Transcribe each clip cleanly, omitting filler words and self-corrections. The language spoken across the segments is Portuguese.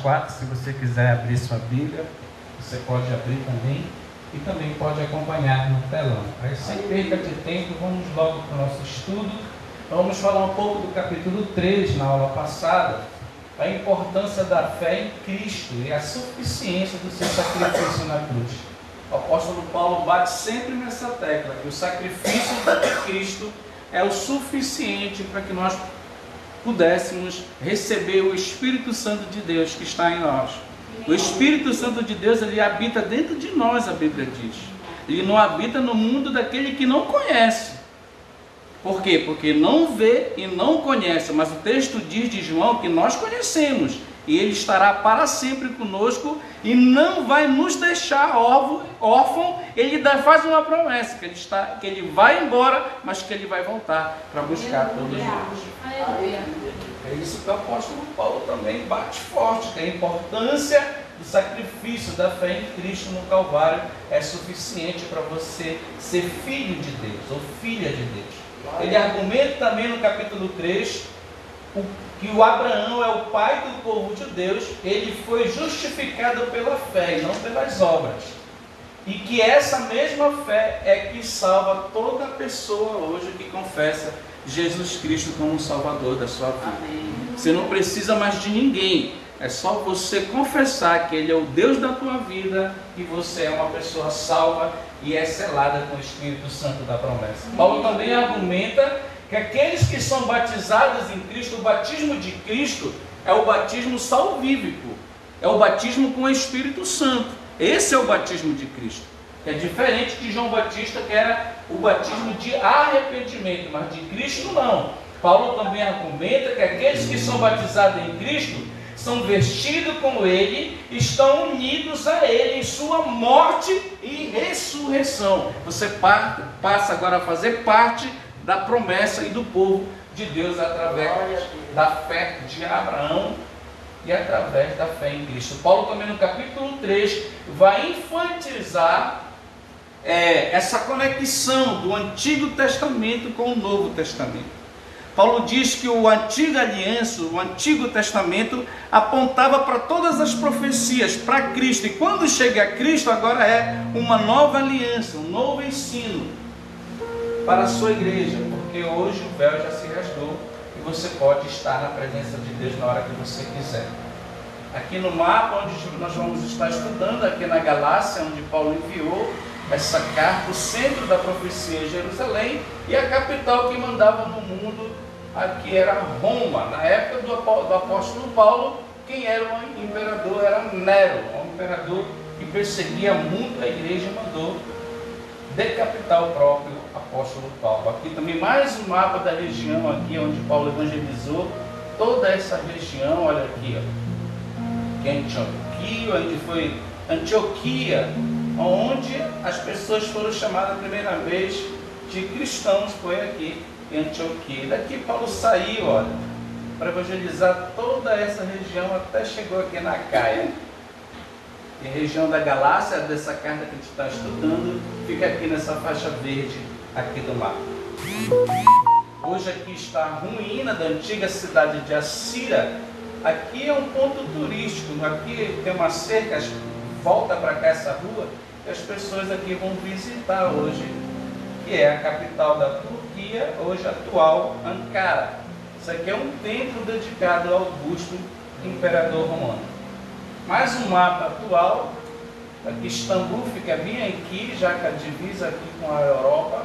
4, se você quiser abrir sua Bíblia, você pode abrir também e também pode acompanhar no telão. Aí, sem perda de tempo, vamos logo para o nosso estudo. Vamos falar um pouco do capítulo 3 na aula passada, a importância da fé em Cristo e a suficiência do seu sacrifício na cruz. O apóstolo Paulo bate sempre nessa tecla, que o sacrifício de Cristo é o suficiente para que nós pudéssemos receber o Espírito Santo de Deus que está em nós. O Espírito Santo de Deus, ele habita dentro de nós, a Bíblia diz. Ele não habita no mundo daquele que não conhece. Por quê? Porque não vê e não conhece, mas o texto diz de João que nós conhecemos, e ele estará para sempre conosco e não vai nos deixar órfão. Ele faz uma promessa, que ele vai embora, mas que ele vai voltar para buscar todos nós. É isso que o apóstolo Paulo também bate forte, que a importância do sacrifício da fé em Cristo no Calvário é suficiente para você ser filho de Deus, ou filha de Deus. Ele argumenta também no capítulo 3, que o Abraão é o pai do povo de Deus, ele foi justificado pela fé e não pelas obras. E que essa mesma fé é que salva toda pessoa hoje que confessa Jesus Cristo como o Salvador da sua vida. Amém. Você não precisa mais de ninguém, é só você confessar que Ele é o Deus da tua vida e você é uma pessoa salva e é selada com o Espírito Santo da promessa. Amém. Paulo também argumenta que aqueles que são batizados em Cristo, o batismo de Cristo é o batismo salvífico, é o batismo com o Espírito Santo. Esse é o batismo de Cristo. É diferente de João Batista, que era o batismo de arrependimento, mas de Cristo não. Paulo também argumenta que aqueles que são batizados em Cristo são vestidos como Ele, estão unidos a Ele em sua morte e ressurreição. Você passa agora a fazer parte da promessa e do povo de Deus através da fé de Abraão e através da fé em Cristo. Paulo também no capítulo 3 vai enfatizar essa conexão do Antigo Testamento com o Novo Testamento. Paulo diz que a antiga aliança, o Antigo Testamento, apontava para todas as profecias, para Cristo. E quando chega a Cristo, agora é uma nova aliança, um novo ensino para a sua igreja, porque hoje o véu já se rasgou e você pode estar na presença de Deus na hora que você quiser. Aqui no mapa onde nós vamos estar estudando, aqui na Galácia, onde Paulo enviou essa carta, o centro da profecia é Jerusalém, e a capital que mandava no mundo aqui era Roma. Na época do apóstolo Paulo, quem era o imperador era Nero, um imperador que perseguia muito a igreja e mandou decapitar o próprio apóstolo Paulo. Aqui também mais um mapa da região aqui onde Paulo evangelizou toda essa região. Olha aqui, ó, que é Antioquia, onde foi Antioquia, onde as pessoas foram chamadas a primeira vez de cristãos, foi aqui em Antioquia. Daqui Paulo saiu, olha, para evangelizar toda essa região, até chegou aqui na Caia. E a região da Galácia, dessa carta que a gente está estudando, fica aqui nessa faixa verde aqui do mapa. Hoje aqui está a ruína da antiga cidade de Assira. Aqui é um ponto turístico, aqui tem uma cerca, volta para cá essa rua, e as pessoas aqui vão visitar hoje, que é a capital da Turquia, hoje atual Ankara. Isso aqui é um templo dedicado ao Augusto, imperador romano. Mais um mapa atual, aqui Istambul fica bem aqui, já que a divisa aqui com a Europa,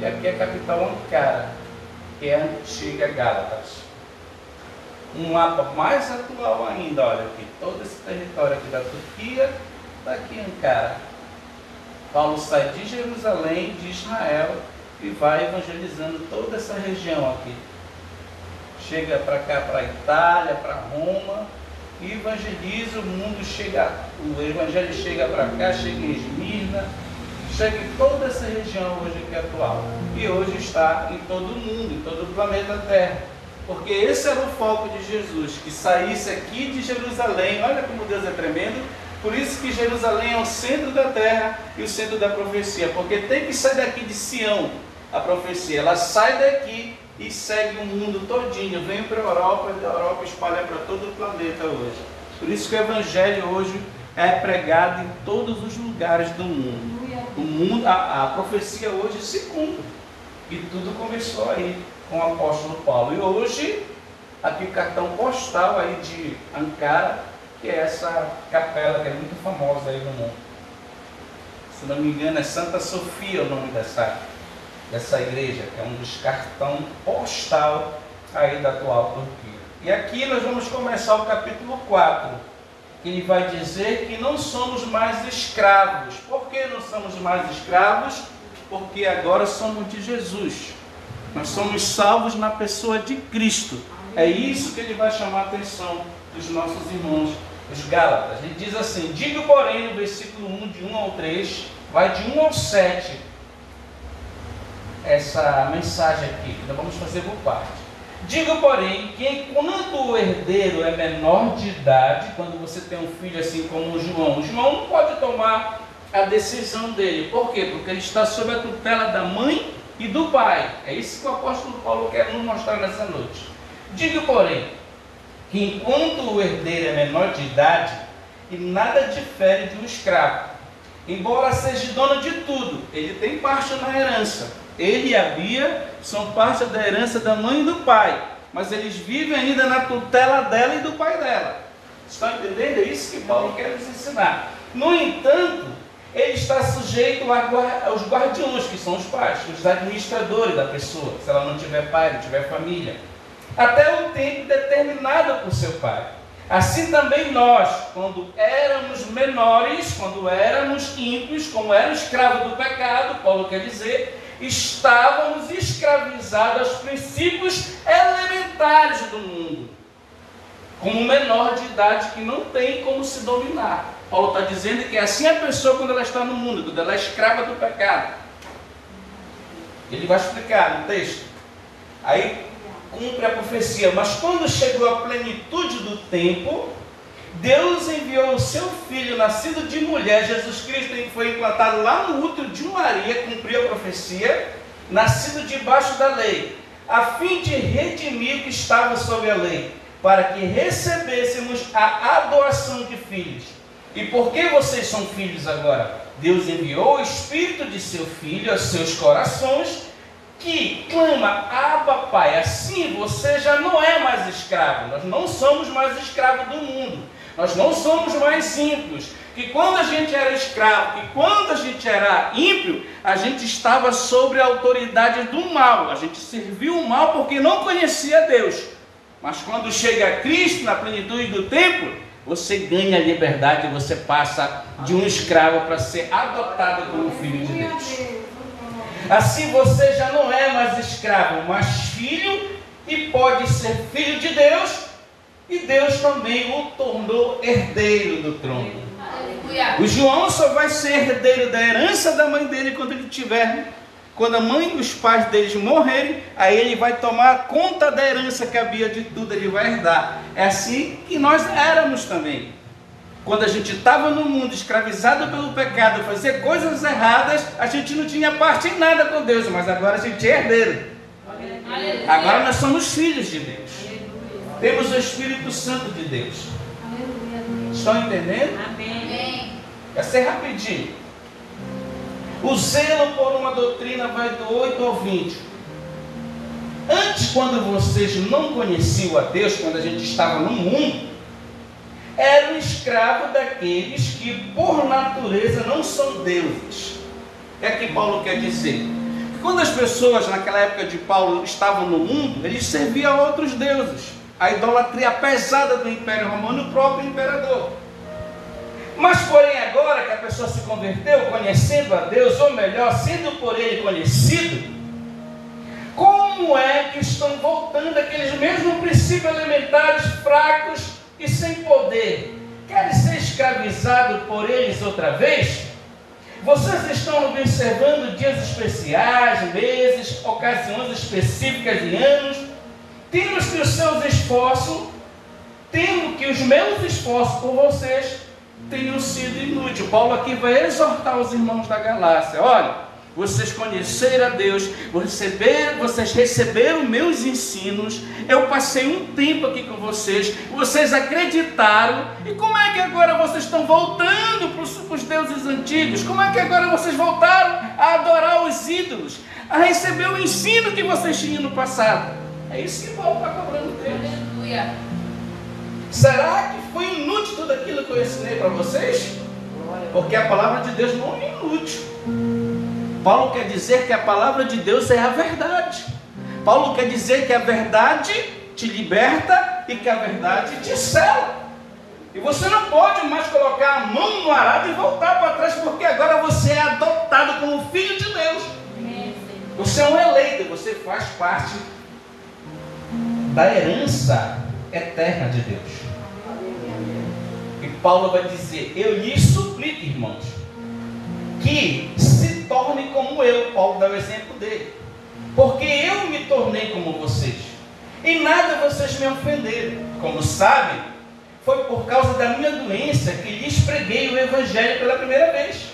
e aqui é a capital Ankara, que é a antiga Gálatas. Um mapa mais atual ainda, olha aqui, todo esse território aqui da Turquia, daqui Ankara. Paulo sai de Jerusalém, de Israel, e vai evangelizando toda essa região aqui. Chega para cá, para a Itália, para Roma, e evangeliza, o evangelho chega para cá, chega em Esmirna, chega em toda essa região hoje aqui atual. E hoje está em todo o mundo, em todo o planeta Terra. Porque esse era o foco de Jesus, que saísse aqui de Jerusalém. Olha como Deus é tremendo. Por isso que Jerusalém é o centro da terra e o centro da profecia. Porque tem que sair daqui de Sião a profecia. Ela sai daqui e segue o mundo todinho. Vem para a Europa e da Europa espalha para todo o planeta hoje. Por isso que o Evangelho hoje é pregado em todos os lugares do mundo. O mundo, a profecia hoje se cumpre. E tudo começou aí com o apóstolo Paulo. E hoje, aqui o cartão postal aí de Ankara, que é essa capela que é muito famosa aí no mundo. Se não me engano é Santa Sofia o nome dessa igreja, que é um dos cartões postal aí da atual Turquia. E aqui nós vamos começar o capítulo 4, que ele vai dizer que não somos mais escravos. Por que não somos mais escravos? Porque agora somos de Jesus. Nós somos salvos na pessoa de Cristo. É isso que ele vai chamar a atenção dos nossos irmãos, os Gálatas. Ele diz assim: digo, porém, no versículo 1, de 1 ao 3, vai de 1 ao 7, essa mensagem aqui, que nós vamos fazer por parte. Digo, porém, que enquanto o herdeiro é menor de idade, quando você tem um filho assim como o João não pode tomar a decisão dele. Por quê? Porque ele está sob a tutela da mãe e do pai. É isso que o apóstolo Paulo quer nos mostrar nessa noite. Digo, porém, que enquanto o herdeiro é menor de idade, ele nada difere de um escravo. Embora seja dono de tudo, ele tem parte na herança. Ele e a Bia são parte da herança da mãe e do pai, mas eles vivem ainda na tutela dela e do pai dela. Estão entendendo? É isso que Paulo quer nos ensinar. No entanto, ele está sujeito aos guardiões, que são os pais, os administradores da pessoa, se ela não tiver pai, não tiver família, até o tempo determinado por seu pai. Assim também nós, quando éramos menores, quando éramos ímpios, como era escravo do pecado, Paulo quer dizer, estávamos escravizados aos princípios elementares do mundo, como um menor de idade que não tem como se dominar. Paulo está dizendo que é assim a pessoa quando ela está no mundo, quando ela é escrava do pecado. Ele vai explicar no texto. Aí cumpre a profecia, mas quando chegou a plenitude do tempo, Deus enviou o seu Filho, nascido de mulher, Jesus Cristo, que foi implantado lá no útero de Maria, cumpriu a profecia, nascido debaixo da lei, a fim de redimir o que estava sob a lei, para que recebêssemos a adoção de filhos. E por que vocês são filhos agora? Deus enviou o Espírito de seu Filho aos seus corações, que clama: Abba, Pai. Assim você já não é mais escravo. Nós não somos mais escravos do mundo. Nós não somos mais ímpios. Que quando a gente era escravo, que quando a gente era ímpio, a gente estava sob a autoridade do mal. A gente serviu o mal porque não conhecia Deus. Mas quando chega Cristo na plenitude do tempo, você ganha a liberdade, você passa de um escravo para ser adotado como filho de Deus. Assim você já não é mais escravo, mas filho, e pode ser filho de Deus, e Deus também o tornou herdeiro do trono. O João só vai ser herdeiro da herança da mãe dele quando a mãe e os pais deles morrerem, aí ele vai tomar conta da herança que havia de tudo, ele vai herdar. É assim que nós éramos também. Quando a gente estava no mundo escravizado pelo pecado, fazia coisas erradas, a gente não tinha parte em nada com Deus, mas agora a gente é herdeiro. Aleluia. Agora nós somos filhos de Deus. Aleluia. Temos o Espírito Santo de Deus. Aleluia. Estão entendendo? Amém. Vai ser rapidinho. O zelo por uma doutrina vai do 8 ao 20. Antes, quando vocês não conheciam a Deus, quando a gente estava no mundo, era um escravo daqueles que por natureza não são deuses. O que é que Paulo quer dizer? Quando as pessoas naquela época de Paulo estavam no mundo, eles serviam a outros deuses. A idolatria pesada do Império Romano e o próprio imperador. Mas porém agora que a pessoa se converteu conhecendo a Deus, ou melhor, sendo por Ele conhecido, como é que estão voltando aqueles mesmos princípios elementares fracos e sem poder? Querem ser escravizados por eles outra vez? Vocês estão observando dias especiais, meses, ocasiões específicas de anos, tendo que os seus esforços, tendo que os meus esforços por vocês tenham sido inúteis. Paulo aqui vai exortar os irmãos da Galácia: olha, vocês conheceram a Deus, vocês receberam meus ensinos, eu passei um tempo aqui com vocês, vocês acreditaram, e como é que agora vocês estão voltando para os deuses antigos? Como é que agora vocês voltaram a adorar os ídolos, a receber o ensino que vocês tinham no passado? É isso que Paulo está cobrando deles. Aleluia. Será que foi inútil tudo aquilo que eu ensinei para vocês? Porque a palavra de Deus não é inútil. Paulo quer dizer que a palavra de Deus é a verdade. Paulo quer dizer que a verdade te liberta e que a verdade te sela. E você não pode mais colocar a mão no arado e voltar para trás, porque agora você é adotado como filho de Deus. Você é um eleito, você faz parte da herança eterna de Deus. E Paulo vai dizer: eu lhes suplico, irmãos, que se torne como eu. Paulo dá o exemplo dele. Porque eu me tornei como vocês. Em nada vocês me ofenderam. Como sabem, foi por causa da minha doença que lhes preguei o Evangelho pela primeira vez.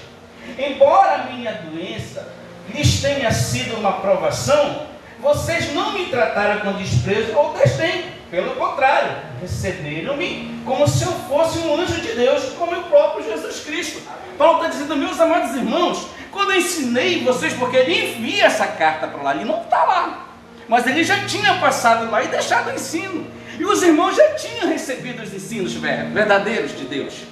Embora a minha doença lhes tenha sido uma provação, vocês não me trataram com desprezo ou desdém. Pelo contrário, receberam-me como se eu fosse um anjo de Deus, como o próprio Jesus Cristo. Paulo está dizendo: meus amados irmãos, quando eu ensinei vocês, porque ele envia essa carta para lá, ele não está lá, mas ele já tinha passado lá e deixado o ensino, e os irmãos já tinham recebido os ensinos verdadeiros de Deus,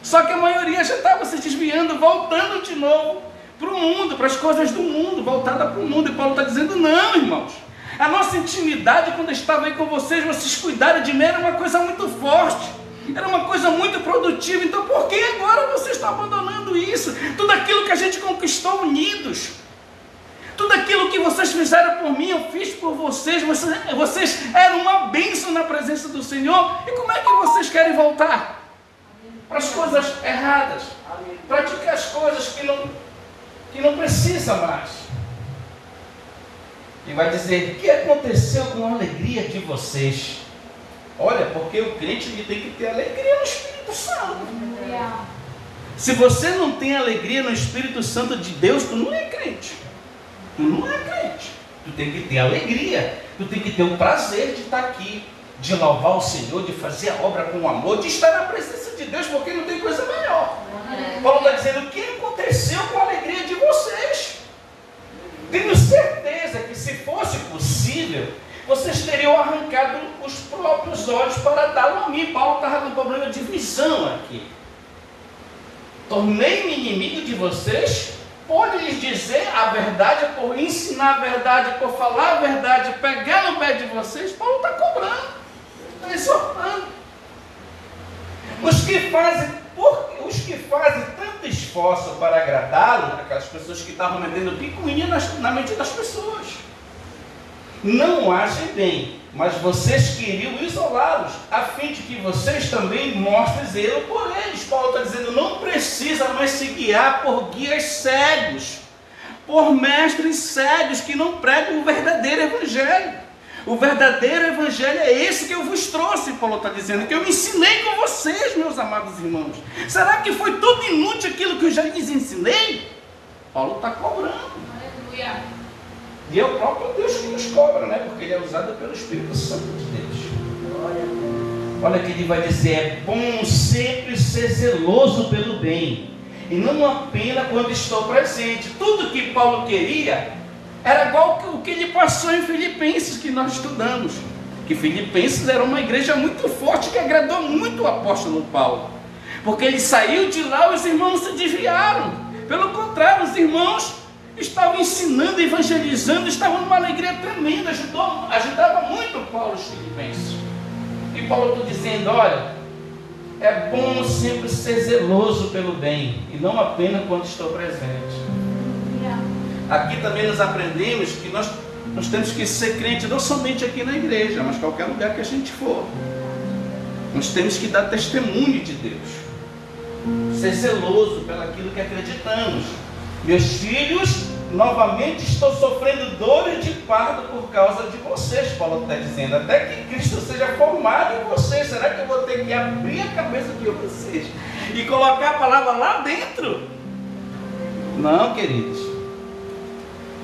só que a maioria já estava se desviando, voltando de novo para o mundo, para as coisas do mundo, voltada para o mundo. E Paulo está dizendo: não, irmãos, a nossa intimidade, quando eu estava aí com vocês, vocês cuidaram de mim, era uma coisa muito forte, era uma coisa muito produtiva. Então por que agora vocês estão abandonando isso? Tudo aquilo que a gente conquistou unidos, tudo aquilo que vocês fizeram por mim, eu fiz por vocês. Vocês eram uma bênção na presença do Senhor. E como é que vocês querem voltar para as coisas erradas, praticar as coisas que não precisa mais? E vai dizer: o que aconteceu com a alegria de vocês? Olha, porque o crente ele tem que ter alegria no Espírito Santo. Se você não tem alegria no Espírito Santo de Deus, tu não é crente. Tu não é crente. Tu tem que ter alegria. Tu tem que ter o prazer de estar aqui, de louvar o Senhor, de fazer a obra com amor, de estar na presença de Deus, porque não tem coisa melhor. Paulo está dizendo: o que aconteceu com a alegria de vocês? Tenho certeza que, se fosse possível, vocês teriam arrancado os próprios olhos para dar-lo a mim. Paulo estava com um problema de visão aqui. Tornei-me inimigo de vocês por lhes dizer a verdade, por ensinar a verdade, por falar a verdade, pegar no pé de vocês. Paulo está cobrando, está exortando. Os que fazem tanto esforço para agradá-lo, aquelas pessoas que estavam metendo picuinha na mente das pessoas, não agem bem, mas vocês queriam isolá-los, a fim de que vocês também mostrem zelo por eles. Paulo está dizendo: não precisa mais se guiar por guias cegos, por mestres cegos que não pregam o verdadeiro evangelho. O verdadeiro evangelho é esse que eu vos trouxe. Paulo está dizendo que eu ensinei com vocês, meus amados irmãos. Será que foi tudo inútil aquilo que eu já lhes ensinei? Paulo está cobrando. Aleluia. E é o próprio Deus que nos cobra, né? Porque ele é usado pelo Espírito Santo de Deus. Olha que ele vai dizer: é bom sempre ser zeloso pelo bem, e não apenas quando estou presente. Tudo que Paulo queria era igual o que ele passou em Filipenses, que nós estudamos. Que Filipenses era uma igreja muito forte, que agradou muito o apóstolo Paulo. Porque ele saiu de lá, os irmãos se desviaram. Pelo contrário, os irmãos estavam ensinando, evangelizando, estavam numa alegria tremenda, ajudava muito Paulo os filipenses. E Paulo está dizendo: olha, é bom sempre ser zeloso pelo bem, e não apenas quando estou presente. Aqui também nós aprendemos que nós temos que ser crente não somente aqui na igreja, mas qualquer lugar que a gente for. Nós temos que dar testemunho de Deus, ser zeloso pelaquilo que acreditamos. Meus filhos, novamente estou sofrendo dores de parto por causa de vocês, Paulo está dizendo, até que Cristo seja formado em vocês. Será que eu vou ter que abrir a cabeça de vocês e colocar a palavra lá dentro? Não, queridos.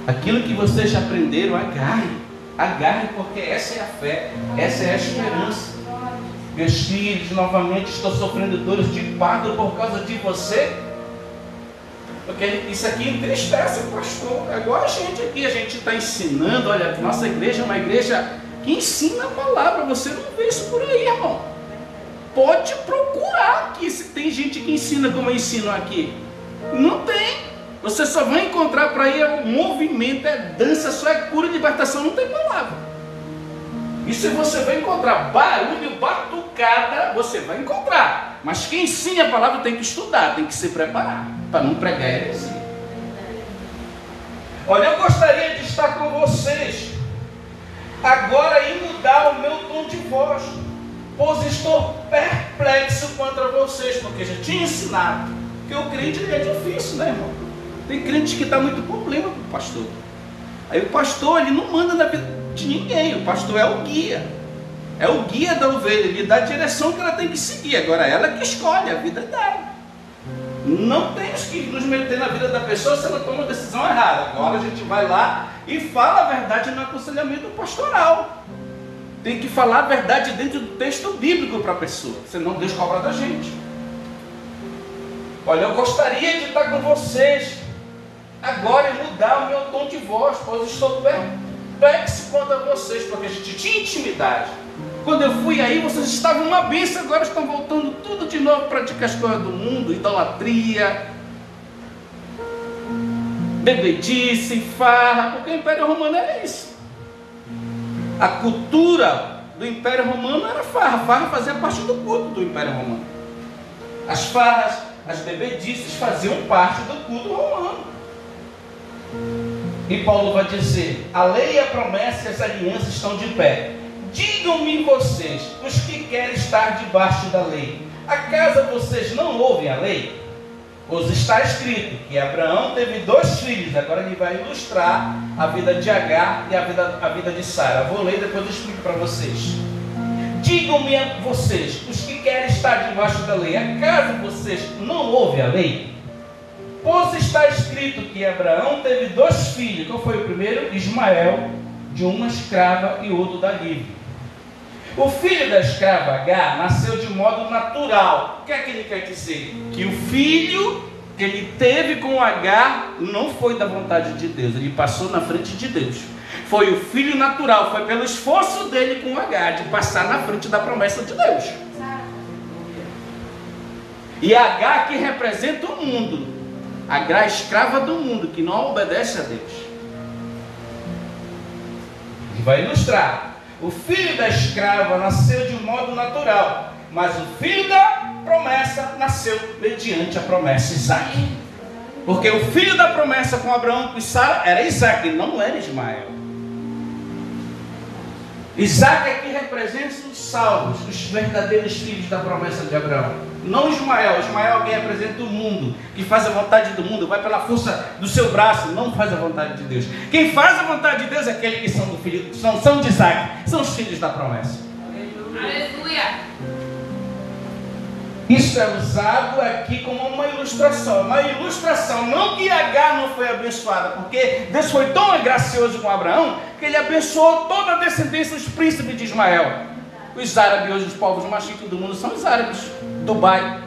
Aquilo que vocês já aprenderam, agarre. Agarre, porque essa é a fé, essa é a esperança. Meus filhos, novamente estou sofrendo dores de parto por causa de você. Porque isso aqui entristece o pastor. Agora a gente está ensinando. Olha, nossa igreja é uma igreja que ensina a palavra. Você não vê isso por aí, irmão. Pode procurar aqui se tem gente que ensina como eu ensino aqui. Não tem. Você só vai encontrar para aí o movimento, é dança, só é cura e libertação, não tem palavra. E se você vai encontrar barulho, batucada, você vai encontrar. Mas quem ensina a palavra tem que estudar, tem que se preparar, para não pregar heresia. Olha, eu gostaria de estar com vocês agora e mudar o meu tom de voz, pois estou perplexo contra vocês, porque já tinha ensinado que o crente é difícil, né, irmão? Tem crente que dá muito problema para o pastor. Aí o pastor, ele não manda na vida de ninguém, o pastor é o guia. É o guia da ovelha, ele dá a direção que ela tem que seguir. Agora ela que escolhe a vida dela. Não temos que nos meter na vida da pessoa se ela toma uma decisão errada. Agora a gente vai lá e fala a verdade no aconselhamento pastoral. Tem que falar a verdade dentro do texto bíblico para a pessoa, senão Deus cobra da gente. Olha, eu gostaria de estar com vocês agora e mudar o meu tom de voz, pois estou perplexo quanto a vocês, porque a gente tinha intimidade. Quando eu fui aí, vocês estavam uma bênção, agora estão voltando tudo de novo, praticar as coisas do mundo, idolatria, bebedice, farra, porque o Império Romano era isso. A cultura do Império Romano era farra, farra fazia parte do culto do Império Romano. As farras, as bebedices faziam parte do culto romano. E Paulo vai dizer: a lei, a promessa e as alianças estão de pé. Digam-me vocês, os que querem estar debaixo da lei, acaso vocês não ouvem a lei? Pois está escrito que Abraão teve 2 filhos. Agora ele vai ilustrar a vida de Agar e a vida de Sara. Vou ler e depois eu explico para vocês. Digam-me vocês, os que querem estar debaixo da lei, acaso vocês não ouvem a lei? Pois está escrito que Abraão teve 2 filhos. Qual foi o primeiro? Ismael, de uma escrava, e outro da livre. O filho da escrava Agar nasceu de modo natural. O que é que ele quer dizer? Que o filho que ele teve com Agar não foi da vontade de Deus, ele passou na frente de Deus. Foi o filho natural, foi pelo esforço dele com Agar, de passar na frente da promessa de Deus. E Agar que representa o mundo, Agar escrava do mundo, que não obedece a Deus. Ele vai ilustrar. O filho da escrava nasceu de modo natural, mas o filho da promessa nasceu mediante a promessa, Isaac. Porque o filho da promessa com Abraão e Sara era Isaac, não era Ismael. Isaac é que representa os salvos, os verdadeiros filhos da promessa de Abraão. Não Ismael. Ismael é quem representa o mundo, que faz a vontade do mundo, vai pela força do seu braço, não faz a vontade de Deus. Quem faz a vontade de Deus é aquele que são do filho, são de Isaac, são os filhos da promessa. Aleluia! Isso é usado aqui como uma ilustração. Uma ilustração, não que Agar não foi abençoada, porque Deus foi tão gracioso com Abraão, que ele abençoou toda a descendência dos príncipes de Ismael. Os árabes, hoje os povos mais ricos do mundo são os árabes. Dubai,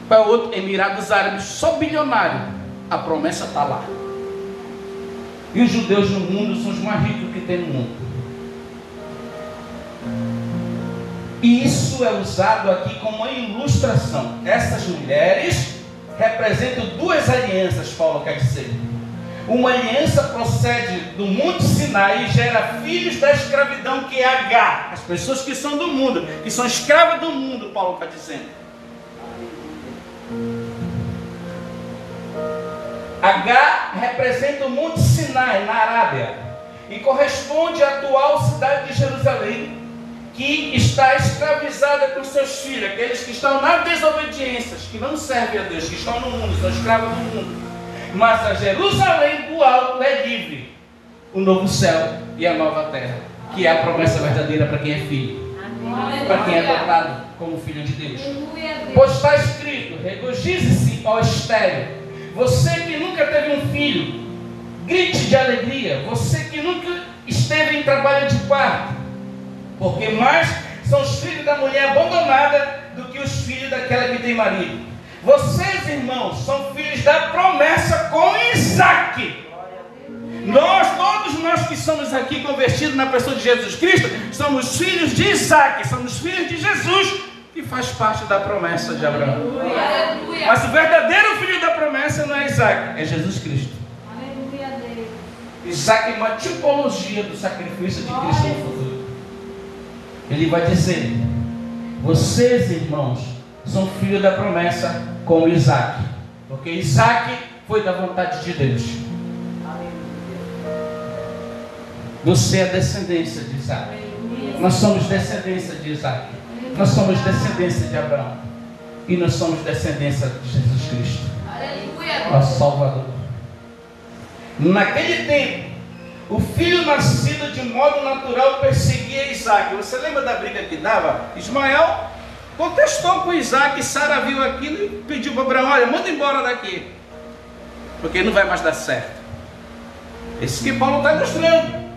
qual é o outro? Emirados Árabes, só bilionário. A promessa está lá. E os judeus no mundo são os mais ricos que tem no mundo. E isso é usado aqui como uma ilustração. Essas mulheres representam 2 alianças, Paulo quer dizer. Uma aliança procede do Monte Sinai e gera filhos da escravidão, que é Agar. As pessoas que são do mundo, que são escravas do mundo, Paulo está dizendo. Agar representa o Monte Sinai, na Arábia, e corresponde à atual cidade de Jerusalém, que está escravizada com seus filhos, aqueles que estão na desobediência, que não servem a Deus, que estão no mundo, são escravos do mundo. Mas a Jerusalém do alto é livre, o novo céu e a nova terra, que é a promessa verdadeira para quem é filho, para quem é adotado como filho de Deus. Pois está escrito: regozije-se, ó estéril, você que nunca teve um filho, grite de alegria, você que nunca esteve em trabalho de parto, porque mais são os filhos da mulher abandonada do que os filhos daquela que tem marido. Vocês, irmãos, são filhos da promessa com Isaac. Todos nós que somos aqui convertidos na pessoa de Jesus Cristo, somos filhos de Isaac, somos filhos de Jesus, que faz parte da promessa de Abraão. Aleluia. Mas o verdadeiro filho da promessa não é Isaac, é Jesus Cristo. Aleluia. Isaac é uma tipologia do sacrifício de Cristo no futuro. Ele vai dizer: vocês, irmãos, são filhos da promessa como Isaac, porque Isaac foi da vontade de Deus. Você é descendência de Isaac. Nós somos descendência de Isaac. Nós somos descendência de Abraão. E nós somos descendência de Jesus Cristo, nosso Salvador. Naquele tempo, o filho nascido de modo natural perseguia Isaac. Você lembra da briga que dava? Ismael contestou com Isaac. Sara viu aquilo e pediu para Abraão: olha, manda embora daqui, porque não vai mais dar certo. Esse que Paulo está mostrando.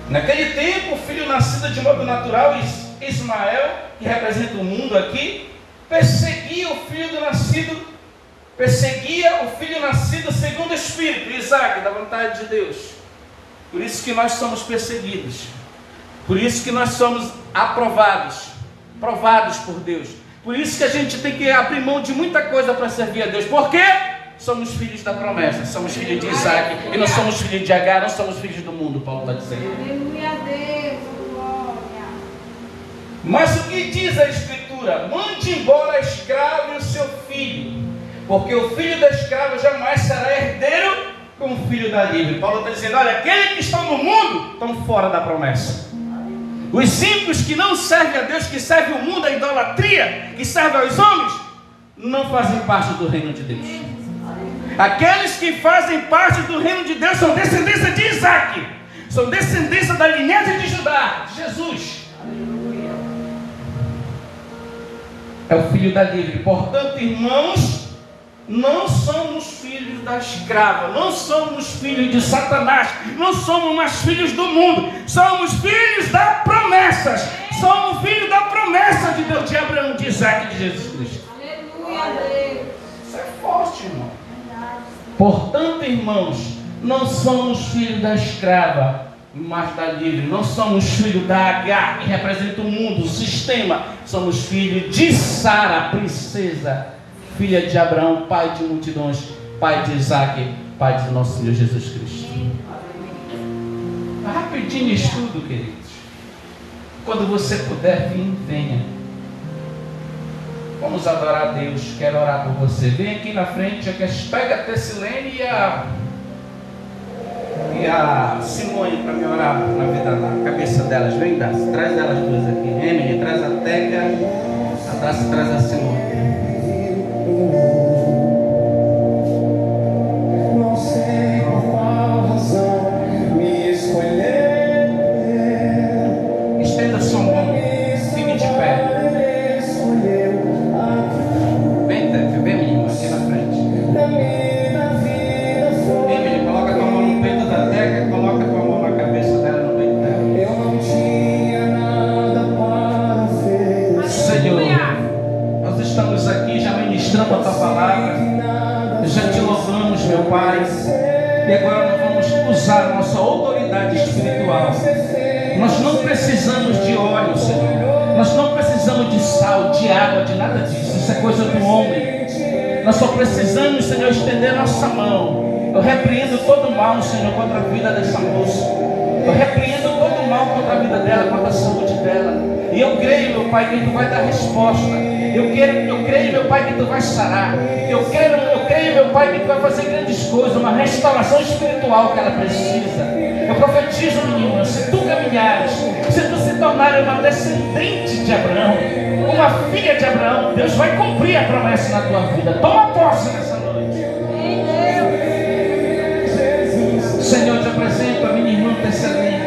Naquele tempo, o filho nascido de modo natural, Ismael, que representa o mundo aqui, perseguia o filho nascido segundo o Espírito, Isaac, da vontade de Deus. Por isso que nós somos perseguidos. Por isso que nós somos provados por Deus. Por isso que a gente tem que abrir mão de muita coisa para servir a Deus. Por quê? Somos filhos da promessa, somos filhos de Isaac, e não somos filhos de Agar, não somos filhos do mundo, Paulo está dizendo. Aleluia a Deus, glória. Mas o que diz a Escritura? Mande embora a escrava e o seu filho, porque o filho da escrava jamais será herdeiro como o filho da livre. Paulo está dizendo: olha, aqueles que estão no mundo estão fora da promessa. Os ímpios que não servem a Deus, que servem o mundo, a idolatria, que servem aos homens, não fazem parte do reino de Deus. Aqueles que fazem parte do reino de Deus são descendência de Isaac, são descendência da linhagem de Judá, de Jesus. Aleluia. É o filho da livre. Portanto, irmãos, não somos filhos da escrava, não somos filhos de Satanás, não somos mais filhos do mundo, somos filhos da promessa, somos filhos da promessa de Deus, de Abraão, de Isaac e de Jesus Cristo. Aleluia. Isso é forte, irmão. Portanto, irmãos, não somos filhos da escrava, mas da livre. Não somos filhos da Agar, que representa o mundo, o sistema. Somos filhos de Sara, princesa, filha de Abraão, pai de multidões, pai de Isaac, pai de nosso Senhor Jesus Cristo. Rapidinho estudo, queridos. Quando você puder vir, venha. Vamos adorar a Deus. Quero orar por você. Vem aqui na frente. Pega a Tessilene e a Simone para me orar na vida, na cabeça delas. Vem, Darcy. Traz elas duas aqui. Emily, traz a Teca. A Darcy traz a Simone. Não sei por qual razão me escolher. Estenda sua mão. Fique de pé. A tua palavra, já te louvamos, meu Pai, e agora nós vamos usar a nossa autoridade espiritual. Nós não precisamos de óleo, Senhor, nós não precisamos de sal, de água, de nada disso, isso é coisa do homem. Nós só precisamos, Senhor, estender nossa mão. Eu repreendo todo mal, Senhor, contra a vida dessa moça. Eu repreendo todo mal contra a vida dela, contra a saúde dela. E eu creio, meu Pai, que Tu vai dar resposta. Eu creio, meu Pai, que Tu vai sarar. Eu creio, meu Pai, que Tu vai fazer grandes coisas, uma restauração espiritual que ela precisa. Eu profetizo, menina, se tu caminhares, se tu se tornares uma descendente de Abraão, uma filha de Abraão, Deus vai cumprir a promessa na tua vida. Toma posse nessa noite. Senhor, te apresento a minha irmã Tessilene.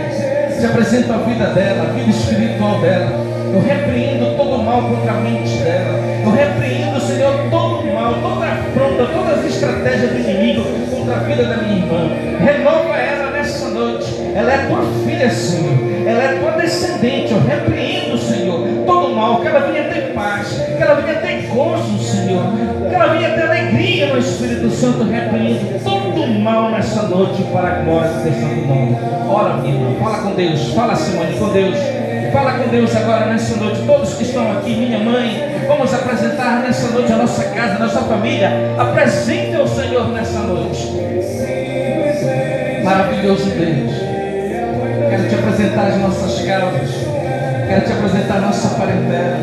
Te apresento a vida dela, a vida espiritual dela. Eu repreendo todo o mal contra a mente dela. Eu repreendo, Senhor, todo o mal, toda a afronta, todas as estratégias do inimigo contra a vida da minha irmã. filha, Senhor. Ela é tua descendente. Eu repreendo, Senhor, todo mal. Que ela venha ter paz, que ela venha ter gozo, Senhor, que ela venha ter alegria no Espírito Santo. Eu repreendo todo mal nessa noite para a glória do teu santo nome. Ora, minha irmã, fala com Deus. Fala, Simone, com Deus. Fala com Deus agora nessa noite. Todos que estão aqui, minha mãe, vamos apresentar nessa noite a nossa casa, a nossa família. Apresente ao Senhor nessa noite. Maravilhoso Deus, quero te apresentar as nossas causas, quero te apresentar a nossa parentela,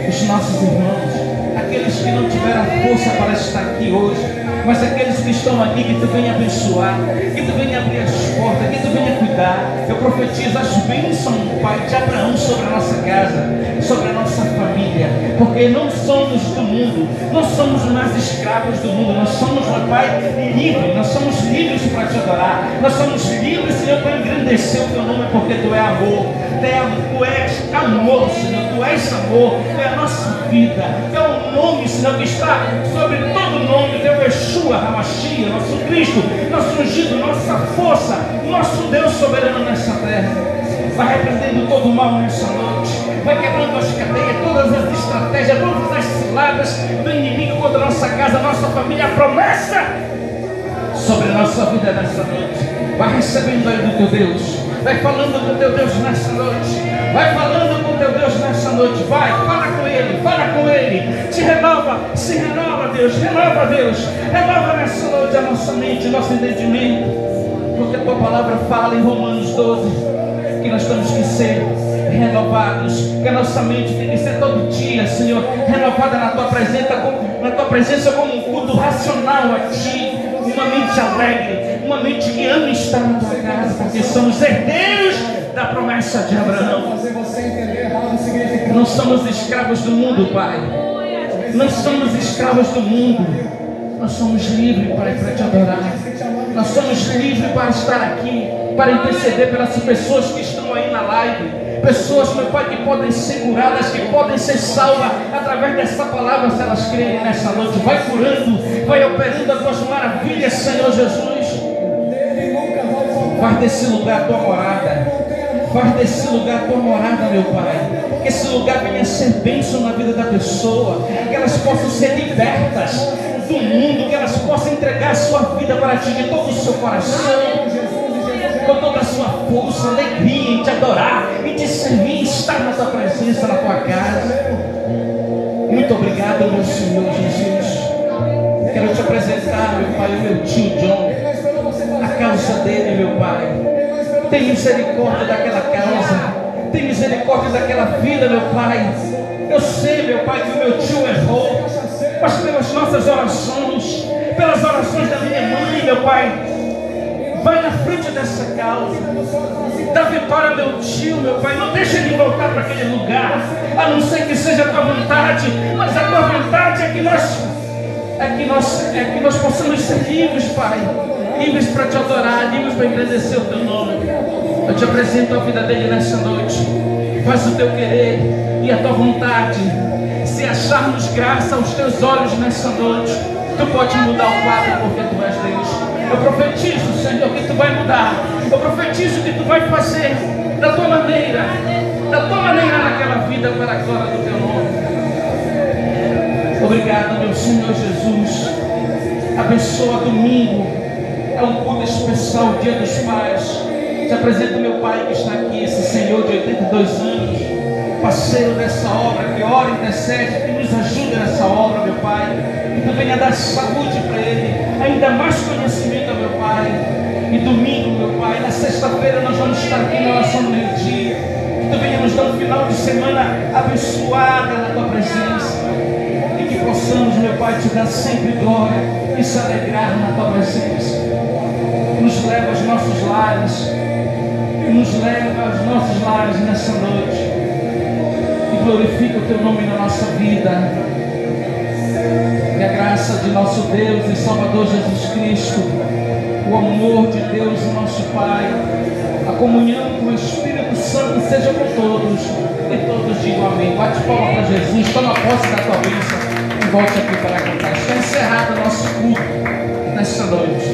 os nossos irmãos, aqueles que não tiveram força para estar aqui hoje, mas aqueles que estão aqui, que tu venha abençoar, que tu venha abrir as portas, que tu venha cuidar. Eu profetizo as bênçãos, Pai, de Abraão sobre a nossa casa, sobre a nossa família, porque não somos do mundo, não somos mais escravos do mundo, nós somos, meu Pai, livres, nós somos livres para te adorar, nós somos livres, Senhor, para engrandecer o teu nome, porque tu é amor, tu és amor, Senhor, tu és amor, tu é a nossa vida, tu é o nome, Senhor, que está sobre todo nome, teu Yeshua, Hamashia, nosso Cristo, nosso ungido, nossa força, nosso Deus soberano nessa terra. Vai repreendendo todo o mal nessa noite, vai quebrando as cadeias, todas as estratégias, todas as ciladas do inimigo contra a nossa casa, a nossa família, a promessa sobre a nossa vida nessa noite. Vai recebendo aí do teu Deus, vai falando com o teu Deus nessa noite, vai falando com o teu Deus nessa noite, vai, fala com Ele, te renova, se renova, Deus, renova nessa noite a nossa mente, nosso entendimento, porque a tua palavra fala em Romanos 12, que nós temos que ser renovados, que a nossa mente tem que ser todo dia, Senhor, renovada na tua presença como um culto racional a Ti, uma mente alegre, uma mente que ama estar na Tua casa, porque somos herdeiros da promessa de Abraão. Não somos escravos do mundo, Pai, não somos escravos do mundo, nós somos livres, Pai, para Te adorar, nós somos livres para estar aqui, para interceder pelas pessoas que estão aí na live, pessoas, meu Pai, que podem ser curadas, que podem ser salvas através dessa palavra, se elas crerem nessa noite. Vai curando, vai operando as tuas maravilhas, Senhor Jesus. Faz desse lugar a tua morada, faz desse lugar a tua morada, meu Pai, que esse lugar venha a ser bênção na vida da pessoa, que elas possam ser libertas do mundo, que elas possam entregar a sua vida para Ti de todo o seu coração, com toda a sua força, alegria em Te adorar, em Te servir, em estar na Tua presença, na Tua casa. Muito obrigado, meu Senhor Jesus. Quero Te apresentar, meu Pai, o meu tio John, a causa dele, meu Pai. Tem misericórdia daquela causa, tem misericórdia daquela vida, meu Pai. Eu sei, meu Pai, que o meu tio errou, mas pelas nossas orações, pelas orações da minha mãe, meu Pai, vai na frente dessa causa, dá vitória ao meu tio, meu Pai. Não deixa ele voltar para aquele lugar, a não ser que seja a Tua vontade, mas a Tua vontade é que nós possamos ser livres, Pai, livres para Te adorar, livres para engrandecer o Teu nome. Eu Te apresento a vida dele nessa noite, faz o Teu querer e a Tua vontade. Se acharmos graça aos Teus olhos nessa noite, Tu pode mudar o quadro, porque Tu és Deus. Eu profetizo, Senhor, que Tu vai mudar. Eu profetizo que Tu vai fazer da Tua maneira naquela vida, para a glória do Teu nome. Obrigado, meu Senhor Jesus. Abençoa domingo, é um culto especial, Dia dos Pais. Te apresento meu pai que está aqui, esse senhor de 82 anos, parceiro dessa obra, que ora, intercede, que nos ajuda nessa obra, meu Pai. Que Tu venha dar saúde para ele, ainda mais conhecimento, meu Pai. E domingo, meu Pai, na sexta-feira nós vamos estar aqui na oração do meio-dia. Que Tu venha nos dar um final de semana abençoada na Tua presença. E que possamos, meu Pai, Te dar sempre glória e se alegrar na Tua presença. Nos leva aos nossos lares, nessa noite, e glorifica o Teu nome na nossa vida. Que a graça de nosso Deus e Salvador Jesus Cristo, o amor de Deus, nosso Pai, a comunhão com o Espírito Santo seja com todos, e todos digam amém. Bate palma para Jesus, toma posse da tua bênção e volte aqui para cantar. Está encerrado o nosso culto nessa noite.